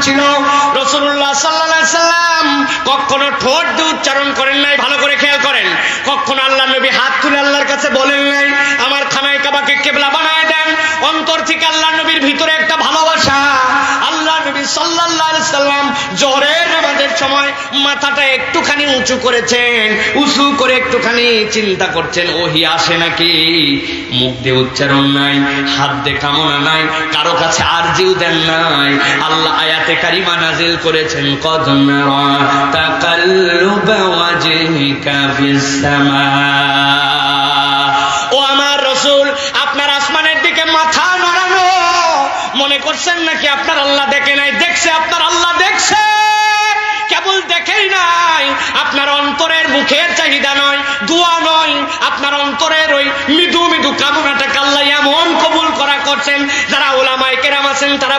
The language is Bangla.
ছিল। রাসূলুল্লাহ সাল্লাল্লাহু আলাইহি সাল্লাম কখনো ঠোঁট দিয়ে উচ্চারণ করেন নাই, ভালো করে খেয়াল করেন। কখনো আল্লাহ নবী হাত তুলে আল্লাহর কাছে বলেন নাই আমার খানায় কাবাকে কিবলা বানায় দেন। অন্তর থেকে আল্লাহ নবীর ভিতরে একটা ভালোবাসা। আল্লাহ নবী সাল্লাল্লাহু আলাইহি সাল্লাম জোহরের নামাজের সময় মাথাটা একটুখানি উঁচু করেছেন, উঁচু করে একটুখানি চিন্তা করছেন ওহী আসে নাকি। মুখ দিয়ে উচ্চারণ নাই, হাত দিয়ে কামনা নাই, কারো কাছে আরজিও দেন নাই। আল্লাহ আয়াতে কারিমা নাজিল করেছেন কদ নারা তাকাল্লুবা ওয়াজহিকা ফিস সামা। ও আমার রাসূল, আপনার আসমানের দিকে মাথা নাড়ানো মনে করছেন নাকি আপনার আল্লাহ দেখে নাই? দেখছে, আপনার আল্লাহ দেখছে, কেবল দেখেই নাই। আপনার অন্তরের মুখের চাহিদা নয়, দোয়া নয়, আপনার অন্তরের ওই মৃদু মৃদু কামনাটাকে আল্লাহ এমন কবুল করা করছেন। যারা উলামায়ে কেরাম আছেন তারা